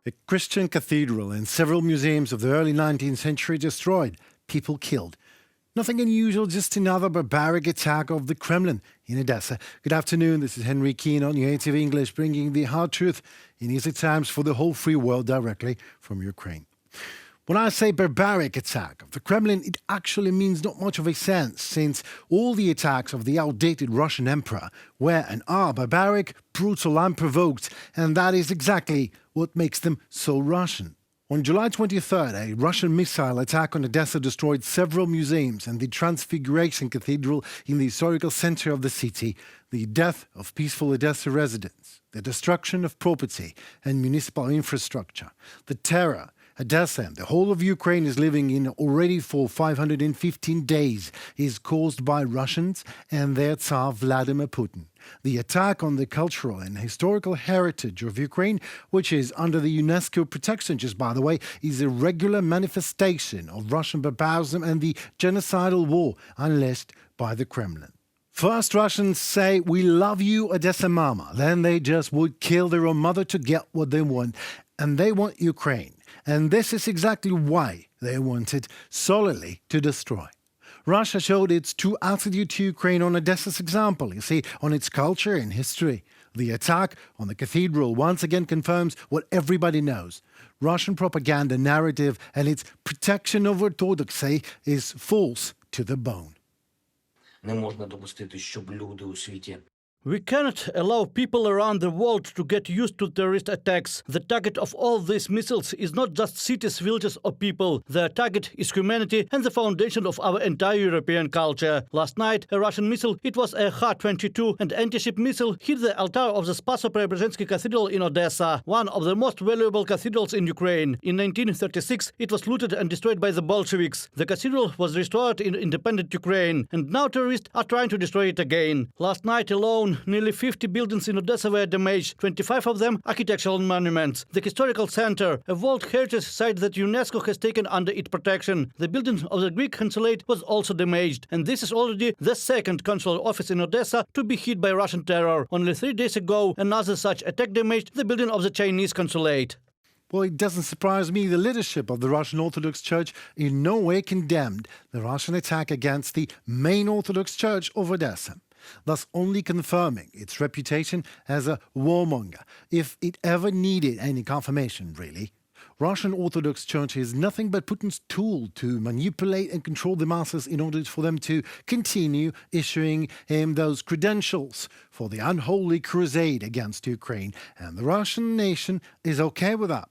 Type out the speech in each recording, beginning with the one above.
A Christian cathedral and several museums of the early 19th century destroyed, people killed. Nothing unusual, just another barbaric attack of the Kremlin in Odesa. Good afternoon, this is Henry Keane on UATV English, bringing the hard truth in easy times for the whole free world directly from Ukraine. When I say barbaric attack of the Kremlin, it actually means not much of a sense, since all the attacks of the outdated Russian emperor were and are barbaric, brutal, unprovoked, and that is exactly what makes them so Russian. On July 23rd, a Russian missile attack on Odesa destroyed several museums and the Transfiguration Cathedral in the historical center of the city, the death of peaceful Odesa residents, the destruction of property and municipal infrastructure, the terror Odesa and the whole of Ukraine is living in already for 515 days is caused by Russians and their Tsar Vladimir Putin. The attack on the cultural and historical heritage of Ukraine, which is under the UNESCO protection, just by the way, is a regular manifestation of Russian barbarism and the genocidal war unleashed by the Kremlin. First, Russians say, "We love you, Odesa Mama." Then they just would kill their own mother to get what they want. And they want Ukraine. And this is exactly why they wanted solely to destroy. Russia showed its true attitude to Ukraine on Odesa's example, you see, on its culture and history. The attack on the cathedral once again confirms what everybody knows. Russian propaganda narrative and its protection of orthodoxy is false to the bone. Не можна допустити, щоб люди у світі We cannot allow people around the world to get used to terrorist attacks. The target of all these missiles is not just cities, villages or people. Their target is humanity and the foundation of our entire European culture. Last night, a Russian missile, it was a Ha-22, and anti-ship missile hit the altar of the Spaso-Preobrazhensky Cathedral in Odesa, one of the most valuable cathedrals in Ukraine. In 1936, it was looted and destroyed by the Bolsheviks. The cathedral was restored in independent Ukraine, and now terrorists are trying to destroy it again. Last night alone, nearly 50 buildings in Odesa were damaged, 25 of them architectural monuments. The historical center, a World Heritage Site that UNESCO has taken under its protection. The building of the Greek consulate was also damaged, and this is already the second consular office in Odesa to be hit by Russian terror. Only 3 days ago, another such attack damaged the building of the Chinese consulate. Well, it doesn't surprise me the leadership of the Russian Orthodox Church in no way condemned the Russian attack against the main Orthodox Church of Odesa, thus only confirming its reputation as a warmonger, if it ever needed any confirmation, really. Russian Orthodox Church is nothing but Putin's tool to manipulate and control the masses in order for them to continue issuing him those credentials for the unholy crusade against Ukraine. And the Russian nation is okay with that.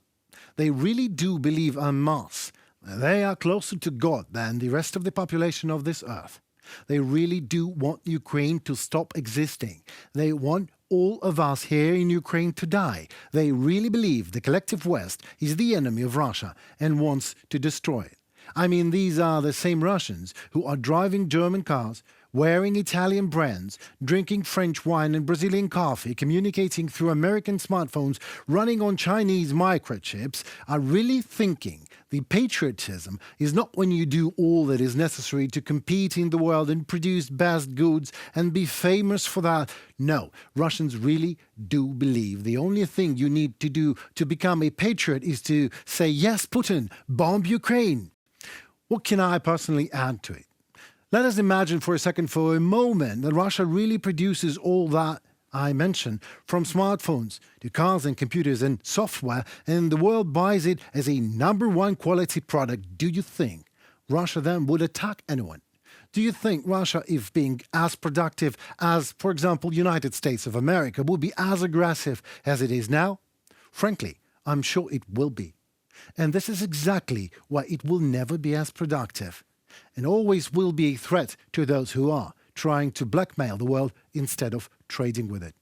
They really do believe en masse. They are closer to God than the rest of the population of this earth. They really do want Ukraine to stop existing. They want all of us here in Ukraine to die. They really believe the collective West is the enemy of Russia and wants to destroy it. I mean, these are the same Russians who are driving German cars, wearing Italian brands, drinking French wine and Brazilian coffee, communicating through American smartphones, running on Chinese microchips, are really thinking the patriotism is not when you do all that is necessary to compete in the world and produce best goods and be famous for that. No, Russians really do believe the only thing you need to do to become a patriot is to say, yes, Putin, bomb Ukraine. What can I personally add to it? Let us imagine for a second, for a moment, that Russia really produces all that I mentioned, from smartphones to cars and computers and software, and the world buys it as a #1 quality product. Do you think Russia then would attack anyone? Do you think Russia, if being as productive as, for example, United States of America, would be as aggressive as it is now? Frankly, I'm sure it will be. And this is exactly why it will never be as productive, and always will be a threat to those who are trying to blackmail the world instead of trading with it.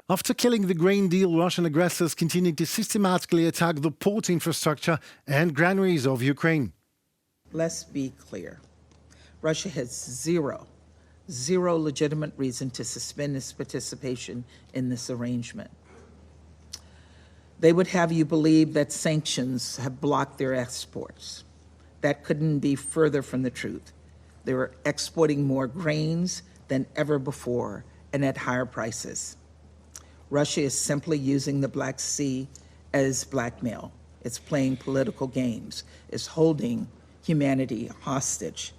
After killing the grain deal, Russian aggressors continue to systematically attack the port infrastructure and granaries of Ukraine. Let's be clear. Russia has zero legitimate reason to suspend its participation in this arrangement. They would have you believe that sanctions have blocked their exports. That couldn't be further from the truth. They were exporting more grains than ever before and at higher prices. Russia is simply using the Black Sea as blackmail. It's playing political games. It's holding humanity hostage.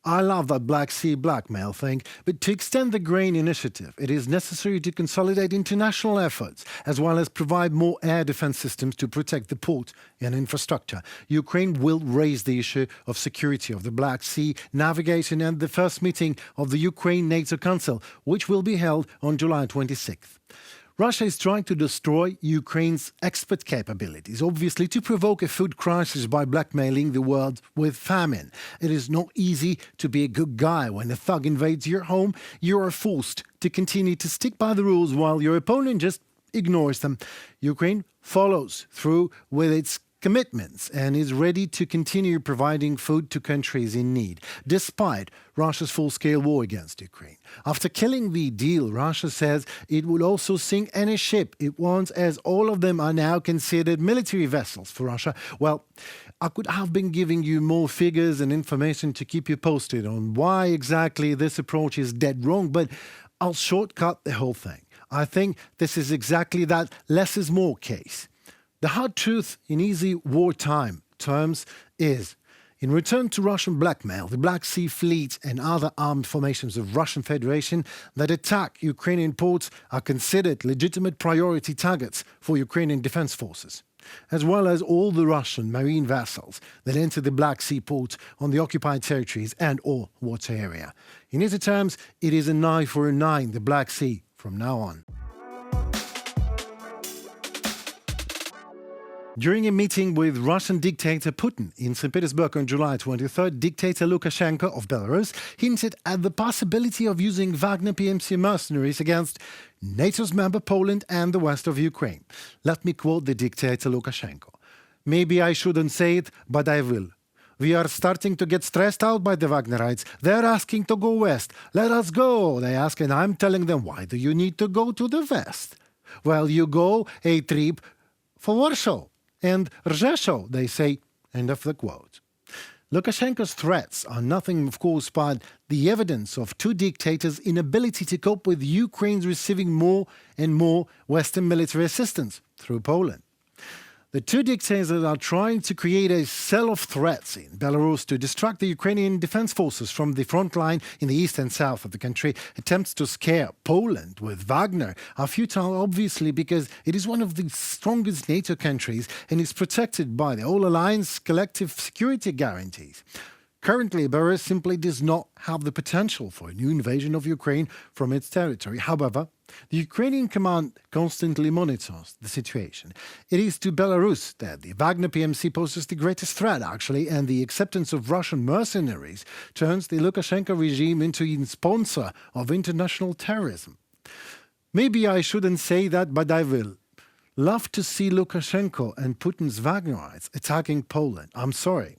I love that Black Sea blackmail thing, but to extend the grain initiative, it is necessary to consolidate international efforts, as well as provide more air defense systems to protect the port and infrastructure. Ukraine will raise the issue of security of the Black Sea navigation at the first meeting of the Ukraine-NATO Council, which will be held on July 26th. Russia is trying to destroy Ukraine's export capabilities, obviously to provoke a food crisis by blackmailing the world with famine. It is not easy to be a good guy when a thug invades your home. You are forced to continue to stick by the rules while your opponent just ignores them. Ukraine follows through with its commitments and is ready to continue providing food to countries in need, despite Russia's full-scale war against Ukraine. After killing the deal, Russia says it will also sink any ship it wants, as all of them are now considered military vessels for Russia. Well, I could have been giving you more figures and information to keep you posted on why exactly this approach is dead wrong, but I'll shortcut the whole thing. I think this is exactly that less is more case. The hard truth in easy wartime terms is, in return to Russian blackmail, the Black Sea Fleet and other armed formations of Russian Federation that attack Ukrainian ports are considered legitimate priority targets for Ukrainian defense forces, as well as all the Russian marine vessels that enter the Black Sea port on the occupied territories and/or water area. In easy terms, it is an eye for an eye in the Black Sea from now on. During a meeting with Russian dictator Putin in St. Petersburg on July 23rd, dictator Lukashenko of Belarus hinted at the possibility of using Wagner PMC mercenaries against NATO's member Poland and the west of Ukraine. Let me quote the dictator Lukashenko. "Maybe I shouldn't say it, but I will. We are starting to get stressed out by the Wagnerites. They're asking to go west. Let us go, they ask, and I'm telling them, why do you need to go to the west? Well, you go a trip for Warsaw and Rzeszów, they say." End of the quote. Lukashenko's threats are nothing, of course, but the evidence of two dictators' inability to cope with Ukraine's receiving more and more Western military assistance through Poland. The two dictators are trying to create a cell of threats in Belarus to distract the Ukrainian defense forces from the front line in the east and south of the country. Attempts to scare Poland with Wagner are futile, obviously, because it is one of the strongest NATO countries and is protected by the All-Alliance collective security guarantees. Currently, Belarus simply does not have the potential for a new invasion of Ukraine from its territory. However, the Ukrainian command constantly monitors the situation. It is to Belarus that the Wagner PMC poses the greatest threat, actually, and the acceptance of Russian mercenaries turns the Lukashenko regime into a sponsor of international terrorism. Maybe I shouldn't say that, but I will. Love to see Lukashenko and Putin's Wagnerites attacking Poland. I'm sorry.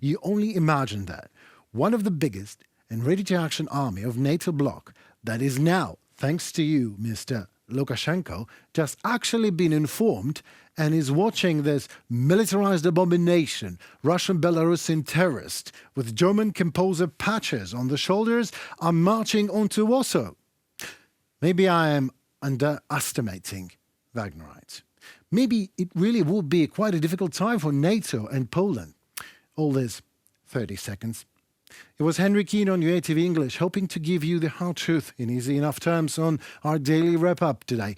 You only imagine that. One of the biggest and ready-to-action army of NATO bloc that is now, thanks to you, Mr. Lukashenko, just actually been informed and is watching this militarized abomination, Russian Belarusian terrorist with German composer patches on the shoulders are marching onto Warsaw. Maybe I am underestimating Wagnerites. Maybe it really would be quite a difficult time for NATO and Poland. All this 30 seconds. It was Henry Keane on UATV English, hoping to give you the hard truth in easy enough terms on our daily wrap-up today.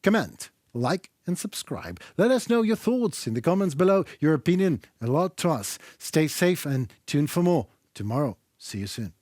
Comment, like and subscribe. Let us know your thoughts in the comments below. Your opinion, a lot to us. Stay safe and tune for more tomorrow. See you soon.